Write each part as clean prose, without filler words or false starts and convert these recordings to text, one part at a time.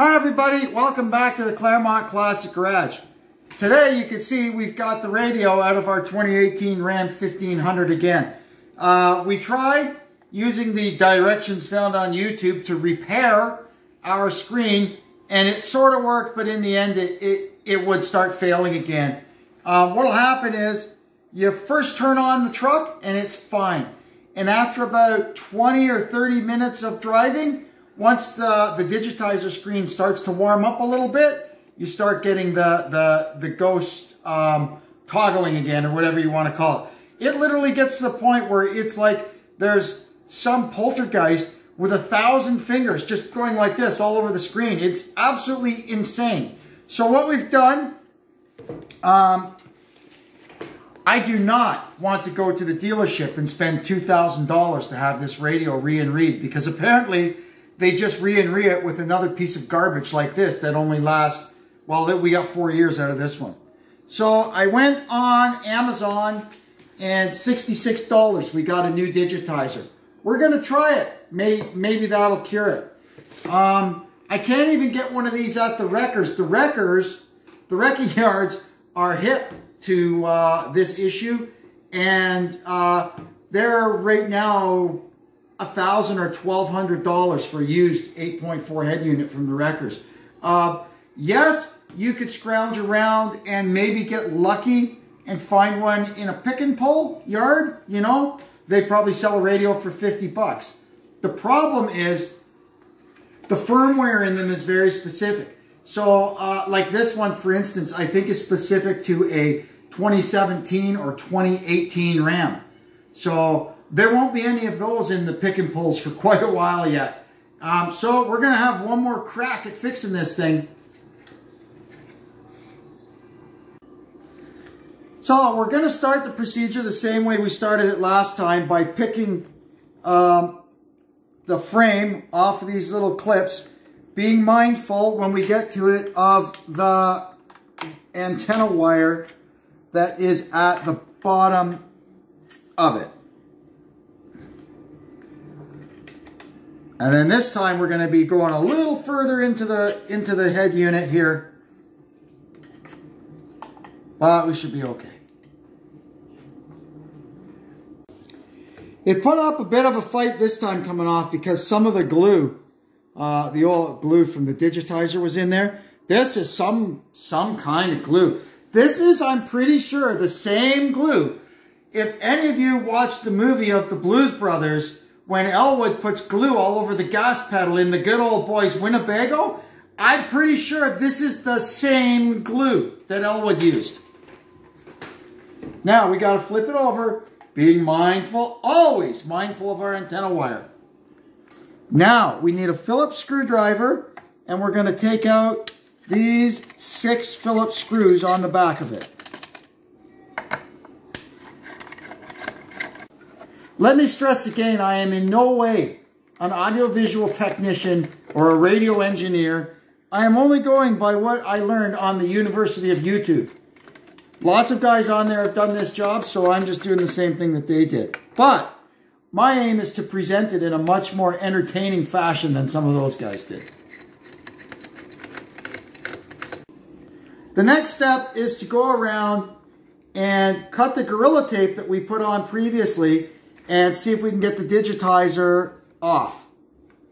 Hi everybody, welcome back to the Claremont Classic Garage. Today you can see we've got the radio out of our 2018 Ram 1500 again. We tried using the directions found on YouTube to repair our screen, and it sort of worked, but in the end it would start failing again. What'll happen is you first turn on the truck and it's fine. And after about 20 or 30 minutes of driving, once the digitizer screen starts to warm up a little bit, you start getting the ghost toggling again, or whatever you want to call it. It literally gets to the point where it's like there's some poltergeist with 1,000 fingers just going like this all over the screen. It's absolutely insane. So what we've done, I do not want to go to the dealership and spend $2,000 to have this radio re-and-read, because apparently they just re-and-read it with another piece of garbage like this that only lasts, well, we got 4 years out of this one. So I went on Amazon and $66, we got a new digitizer. We're going to try it. Maybe that'll cure it. I can't even get one of these at the wreckers. The wrecking yards are hip to this issue, and they're right now $1,000 or $1,200 for a used 8.4 head unit from the wreckers. Yes, you could scrounge around and maybe get lucky and find one in a pick and pull yard. You know, they probably sell a radio for 50 bucks. The problem is the firmware in them is very specific. So like this one, for instance, I think is specific to a 2017 or 2018 Ram. So there won't be any of those in the pick and pulls for quite a while yet. So we're going to have one more crack at fixing this thing. So we're going to start the procedure the same way we started it last time, by picking the frame off of these little clips, being mindful when we get to it of the antenna wire that is at the bottom of it. And then this time we're going to be going a little further into the head unit here. But we should be okay. It put up a bit of a fight this time coming off, because some of the glue, the old glue from the digitizer was in there. This is some kind of glue. This is, I'm pretty sure, the same glue. If any of you watched the movie of the Blues Brothers, when Elwood puts glue all over the gas pedal in The Good Old Boys Winnebago, I'm pretty sure this is the same glue that Elwood used. Now we got to flip it over, being mindful, always mindful of our antenna wire. Now we need a Phillips screwdriver, and we're going to take out these 6 Phillips screws on the back of it. Let me stress again, I am in no way an audiovisual technician or a radio engineer. I am only going by what I learned on the University of YouTube. Lots of guys on there have done this job, so I'm just doing the same thing that they did. But my aim is to present it in a much more entertaining fashion than some of those guys did. The next step is to go around and cut the Gorilla Tape that we put on previously and see if we can get the digitizer off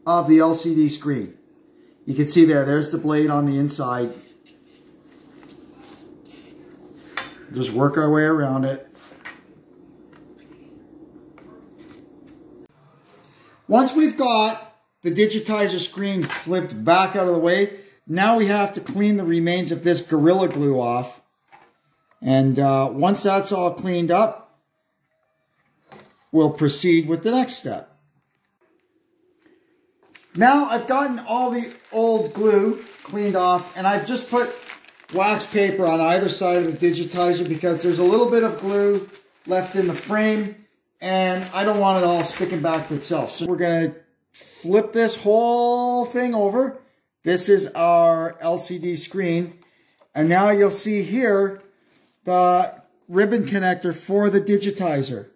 of the LCD screen. You can see there's the blade on the inside. Just work our way around it. Once we've got the digitizer screen flipped back out of the way, now we have to clean the remains of this Gorilla Glue off. And once that's all cleaned up, we'll proceed with the next step. Now I've gotten all the old glue cleaned off, and I've just put wax paper on either side of the digitizer because there's a little bit of glue left in the frame, and I don't want it all sticking back to itself. So we're going to flip this whole thing over. This is our LCD screen, and now you'll see here the ribbon connector for the digitizer.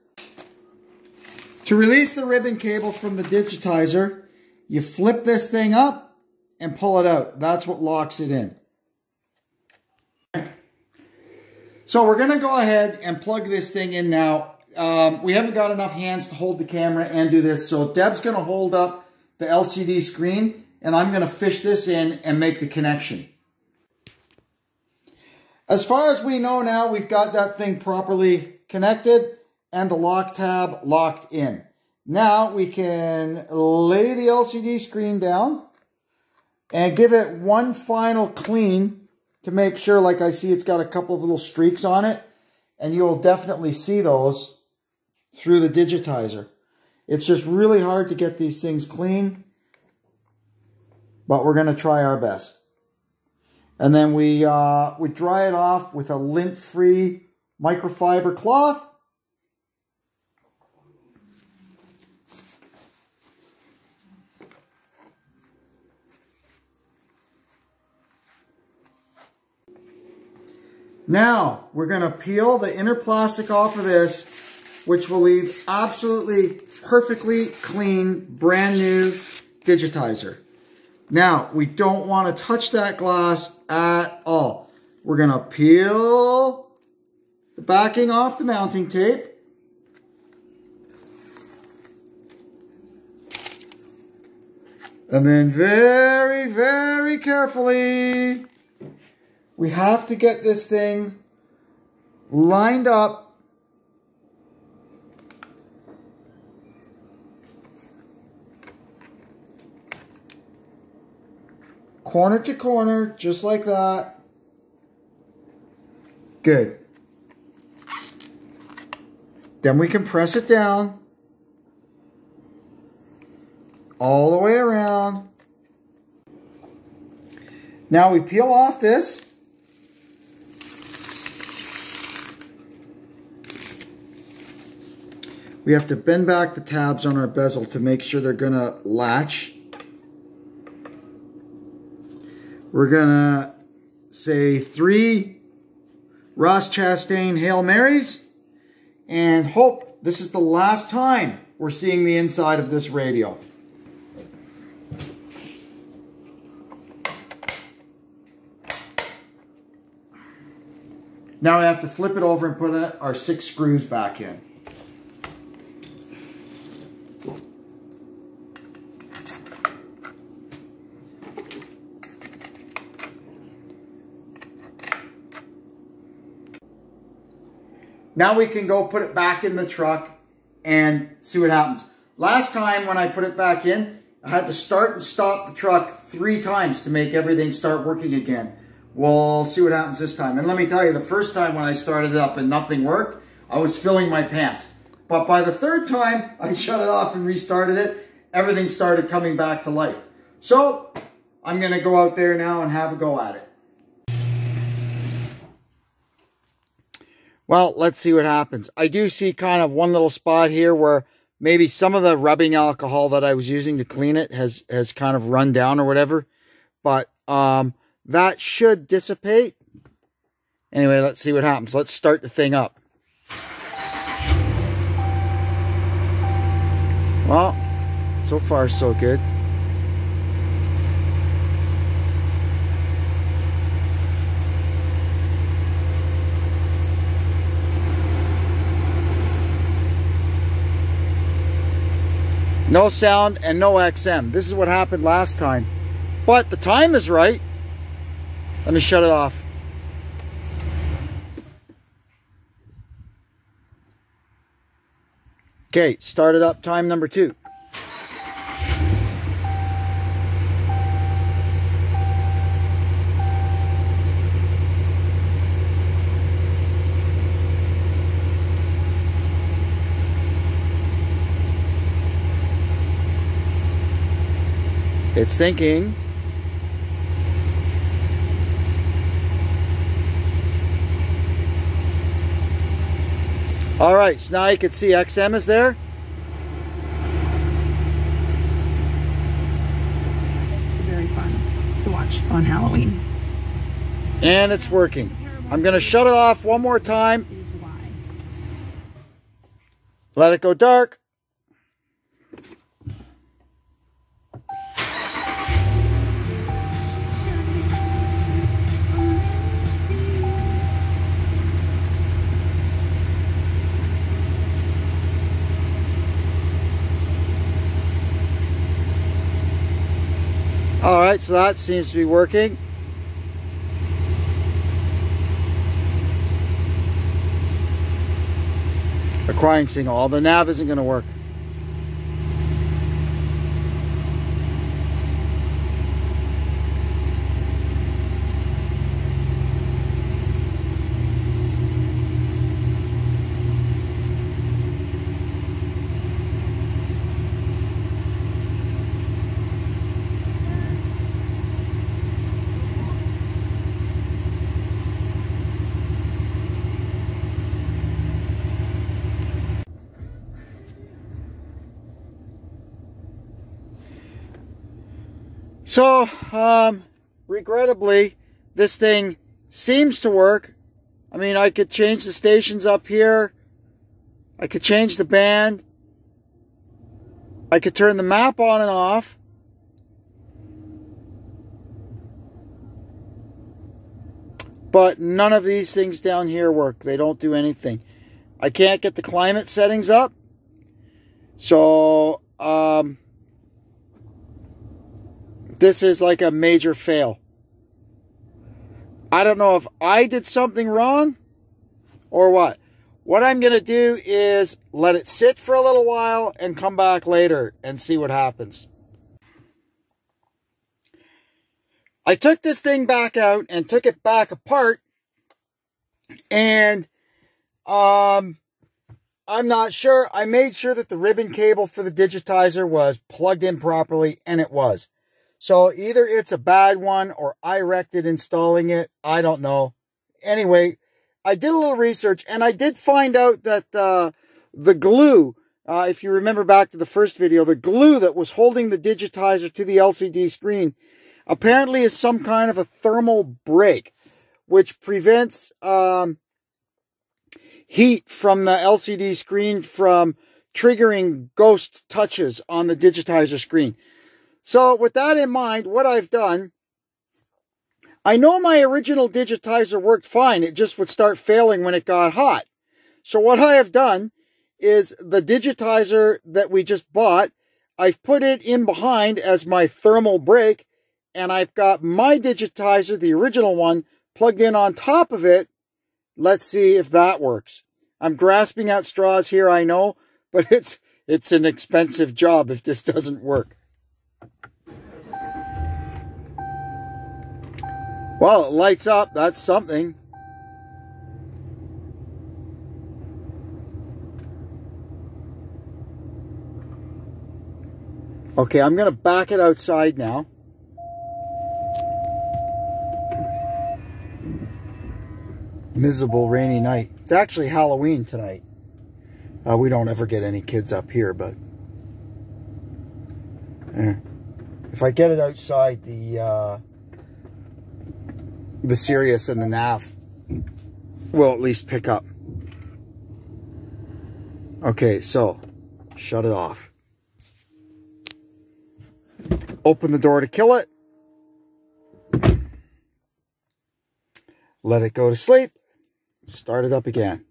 To release the ribbon cable from the digitizer, you flip this thing up and pull it out. That's what locks it in. So we're going to go ahead and plug this thing in now. We haven't got enough hands to hold the camera and do this. So Deb's going to hold up the LCD screen and I'm going to fish this in and make the connection. As far as we know now, we've got that thing properly connected and the lock tab locked in. Now we can lay the LCD screen down and give it one final clean to make sure, like I see it's got a couple of little streaks on it, and you'll definitely see those through the digitizer. It's just really hard to get these things clean, but we're going to try our best. And then we dry it off with a lint-free microfiber cloth. Now, we're going to peel the inner plastic off of this, which will leave absolutely perfectly clean, brand new digitizer. Now, we don't want to touch that glass at all. We're going to peel the backing off the mounting tape. And then very, very carefully, we have to get this thing lined up corner to corner, just like that. Good. Then we can press it down all the way around. Now we peel off this. We have to bend back the tabs on our bezel to make sure they're gonna latch. We're gonna say 3 Ross Chastain Hail Marys and hope this is the last time we're seeing the inside of this radio. Now we have to flip it over and put our 6 screws back in. Now we can go put it back in the truck and see what happens. Last time when I put it back in, I had to start and stop the truck 3 times to make everything start working again. We'll see what happens this time. And let me tell you, the first time when I started it up and nothing worked, I was filling my pants. But by the 3rd time, I shut it off and restarted it. Everything started coming back to life. So I'm going to go out there now and have a go at it. Well, let's see what happens. I do see kind of one little spot here where maybe some of the rubbing alcohol that I was using to clean it has kind of run down or whatever. But that should dissipate. Anyway, let's see what happens. Let's start the thing up. Well, so far so good. No sound and no XM. This is what happened last time. But the time is right. Let me shut it off. Okay, start it up, time number 2. It's thinking. All right, so now you can see XM is there. Very fun to watch on Halloween. And it's working. I'm going to shut it off one more time. Let it go dark. Alright, so that seems to be working. Acquiring signal. The nav isn't going to work. So, regrettably, this thing seems to work. I mean, I could change the stations up here. I could change the band. I could turn the map on and off. But none of these things down here work. They don't do anything. I can't get the climate settings up. So, this is like a major fail. I don't know if I did something wrong or what. What I'm going to do is let it sit for a little while and come back later and see what happens. I took this thing back out and took it back apart, and I'm not sure. I made sure that the ribbon cable for the digitizer was plugged in properly, and it was. So either it's a bad one or I wrecked it installing it. I don't know. Anyway, I did a little research and I did find out that the glue, if you remember back to the first video, the glue that was holding the digitizer to the LCD screen apparently is some kind of a thermal break, which prevents heat from the LCD screen from triggering ghost touches on the digitizer screen. So with that in mind, what I've done, I know my original digitizer worked fine. It just would start failing when it got hot. So what I have done is the digitizer that we just bought, I've put it in behind as my thermal break, and I've got my digitizer, the original one, plugged in on top of it. Let's see if that works. I'm grasping at straws here, I know, but it's an expensive job if this doesn't work. Well, it lights up. That's something. Okay, I'm going to back it outside now. Miserable rainy night. It's actually Halloween tonight. We don't ever get any kids up here, but if I get it outside, the Sirius and the nav will at least pick up. Okay, so shut it off. Open the door to kill it. Let it go to sleep. Start it up again.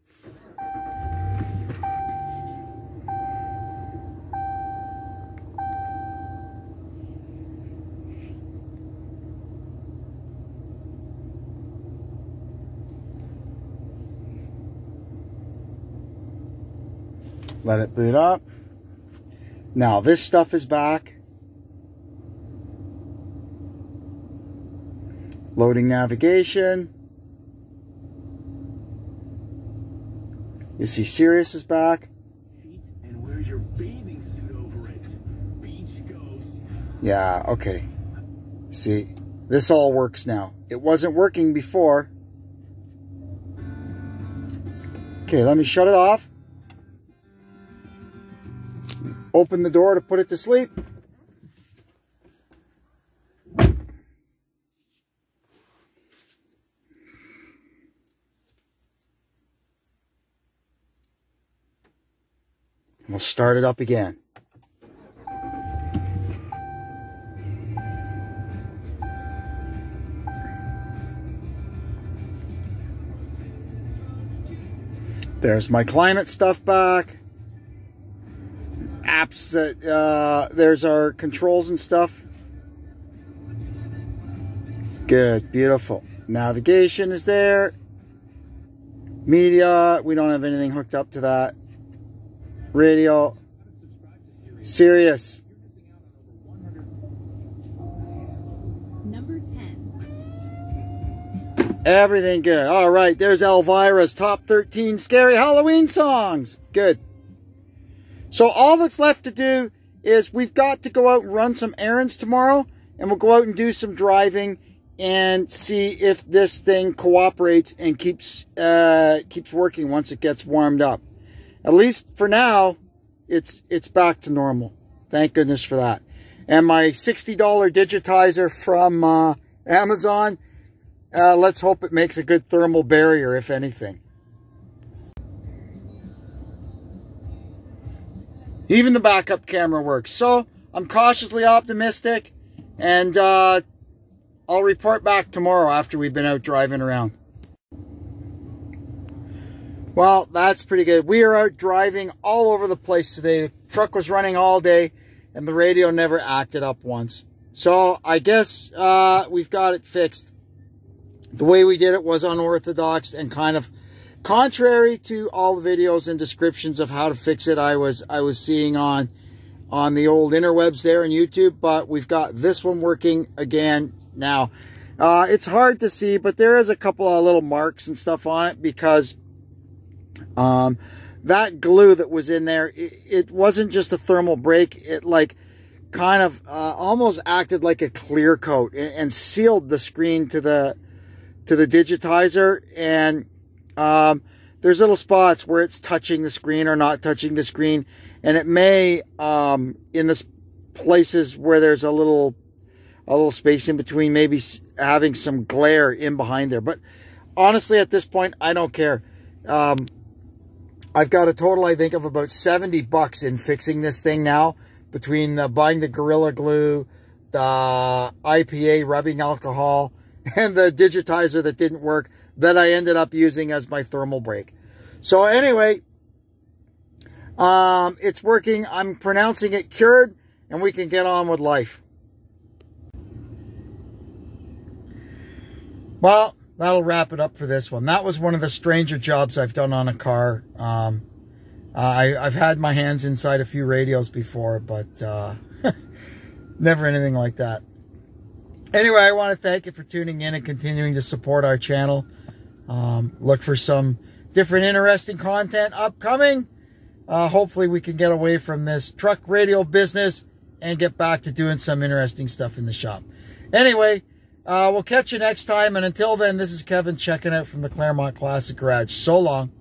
Let it boot up. Now this stuff is back. Loading navigation. You see Sirius is back. And wear your bathing suit over it. Beach ghost. Yeah, okay. See, this all works now. It wasn't working before. Okay, let me shut it off. Open the door to put it to sleep. We'll start it up again. There's my climate stuff back. Apps that, there's our controls and stuff. Good, beautiful. Navigation is there. Media, we don't have anything hooked up to that. Radio. Sirius. Number 10. Everything good. All right, there's Elvira's top 13 scary Halloween songs. Good. So all that's left to do is we've got to go out and run some errands tomorrow, and we'll go out and do some driving and see if this thing cooperates and keeps working once it gets warmed up. At least for now, it's back to normal. Thank goodness for that. And my $60 digitizer from Amazon, let's hope it makes a good thermal barrier, if anything. Even the backup camera works. So I'm cautiously optimistic, and I'll report back tomorrow after we've been out driving around. Well, that's pretty good. We are out driving all over the place today. The truck was running all day, and the radio never acted up once. So I guess we've got it fixed. The way we did it was unorthodox and kind of contrary to all the videos and descriptions of how to fix it I was seeing on the old interwebs there on YouTube. But we've got this one working again now. It's hard to see, but there is a couple of little marks and stuff on it because that glue that was in there, it wasn't just a thermal break. It like kind of almost acted like a clear coat and sealed the screen to the digitizer. And there's little spots where it's touching the screen or not touching the screen, and it may in the places where there's a little space in between, maybe having some glare in behind there. But honestly, at this point, I don't care. I've got a total, I think, of about $70 in fixing this thing now, between buying the Gorilla Glue, the IPA rubbing alcohol, and the digitizer that didn't work, that I ended up using as my thermal break. So anyway, it's working. I'm pronouncing it cured, and we can get on with life. Well, that'll wrap it up for this one. That was one of the stranger jobs I've done on a car. I've had my hands inside a few radios before, but never anything like that. Anyway, I want to thank you for tuning in and continuing to support our channel. Look for some different interesting content upcoming. Hopefully we can get away from this truck radio business and get back to doing some interesting stuff in the shop. Anyway, we'll catch you next time. And until then, this is Kevin checking out from the Claremont Classic Garage. So long.